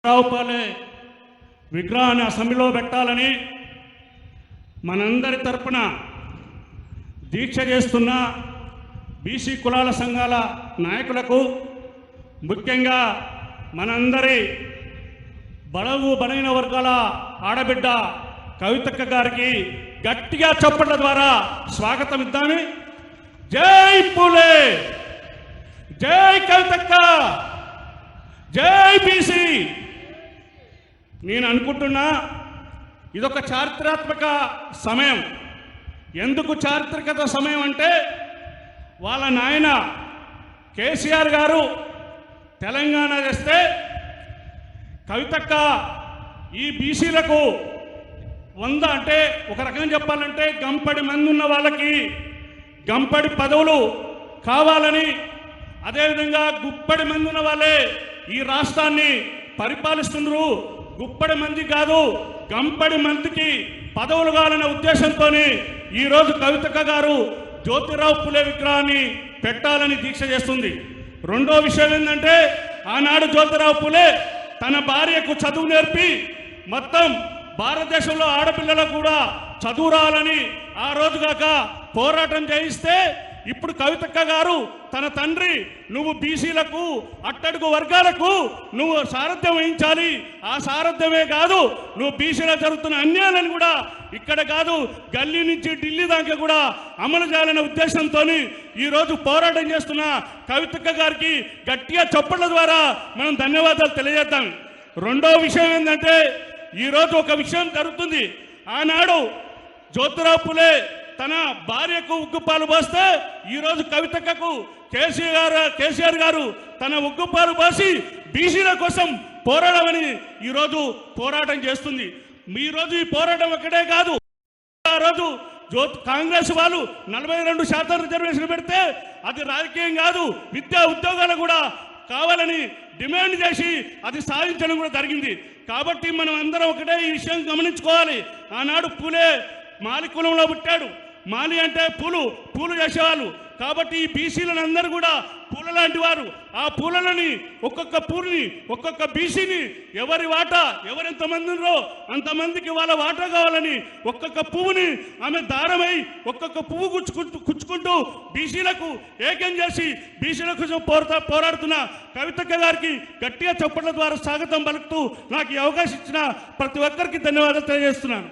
రావుపాలే విగ్రహాన్ని అసెంబ్లీలో పెట్టాలని మనందరి తరపున దీక్ష చేస్తున్న బీసీ కులాల సంఘాల నాయకులకు, ముఖ్యంగా మనందరి బలగు బలైన వర్గాల ఆడబిడ్డ కవితక్క గారికి గట్టిగా చప్పట్ల ద్వారా స్వాగతం ఇద్దాము. జై పూలే, జై కవితక్క, జై బీసీ. నేను అనుకుంటున్నా ఇదొక చారిత్రాత్మక సమయం. ఎందుకు చారిత్రకత సమయం అంటే, వాళ్ళ నాయన కేసీఆర్ గారు తెలంగాణ చేస్తే కవితక్క ఈ బీసీలకు 100 అంటే ఒక రకంగా చెప్పాలంటే గంపడి మంది ఉన్న వాళ్ళకి గంపడి పదవులు కావాలని, అదేవిధంగా గుప్పడి మంది ఉన్న వాళ్ళే ఈ రాష్ట్రాన్ని పరిపాలిస్తున్నారు. గుప్పడి మంది కాదు, గంపడి మందికి పదవులు కావాలనే ఉద్దేశంతో ఈరోజు కవితక్క గారు జ్యోతిరావు పులే విగ్రహాన్ని పెట్టాలని దీక్ష చేస్తుంది. రెండో విషయం ఏంటంటే, ఆనాడు జ్యోతిరావు పులే తన భార్యకు చదువు నేర్పి మొత్తం భారతదేశంలో ఆడపిల్లలకు కూడా చదువు రావాలని ఆ రోజు కాక పోరాటం చేయిస్తే, ఇప్పుడు కవితక్క గారు తన తండ్రి నువ్వు బీసీలకు అట్టడుగు వర్గాలకు నువ్వు సారథ్యం వహించాలి, ఆ సారథ్యమే కాదు నువ్వు బీసీలో జరుగుతున్న అన్యాయాలను కూడా ఇక్కడ కాదు గల్లీ నుంచి ఢిల్లీ దాకా కూడా అమలు చేయాలనే ఉద్దేశంతో ఈరోజు పోరాటం చేస్తున్న కవితక్క గారికి గట్టిగా చప్పట్ల ద్వారా మనం ధన్యవాదాలు తెలియజేద్దాం. రెండో విషయం ఏంటంటే, ఈరోజు ఒక విషయం జరుగుతుంది. ఆనాడు జ్యోతిరావు పులే తన భార్యకు ఉగ్గుపాలు పోస్తే ఈరోజు కవితక్కకు కేసీఆర్ గారు తన ఉగ్గుపాలు పోసి బీసీల కోసం పోరాడమని ఈరోజు పోరాటం చేస్తుంది. ఈరోజు ఈ పోరాటం ఒక్కటే కాదు, ఆ రోజు కాంగ్రెస్ వాళ్ళు 42% రిజర్వేషన్ పెడితే అది రాజకీయం కాదు, విద్యా ఉద్యోగాలు కూడా కావాలని డిమాండ్ చేసి అది సాధించడం కూడా జరిగింది. కాబట్టి మనం అందరం ఒకటే ఈ విషయం గమనించుకోవాలి. ఆనాడు పూలే మాలి కులంలో పుట్టాడు. మాలి అంటే పూలు చేసేవాళ్ళు. కాబట్టి ఈ బీసీలను అందరూ కూడా పూల లాంటి వారు. ఆ పూలని ఒక్కొక్క పూలని ఒక్కొక్క బీసీని ఎవరి వాటా ఎవరెంతమంది ఉన్నారో అంతమందికి వాళ్ళ వాటా కావాలని ఒక్కొక్క పువ్వుని ఆమె దారమై ఒక్కొక్క పువ్వు కుచ్చుకుంటూ బీసీలకు ఏకం చేసి బీసీల కోసం పోరాడుతున్న కవితక్క గారికి గట్టిగా చప్పట్ల ద్వారా స్వాగతం పలుకుతూ నాకు ఈ అవకాశం ఇచ్చిన ప్రతి ఒక్కరికి ధన్యవాదాలు తెలియజేస్తున్నాను.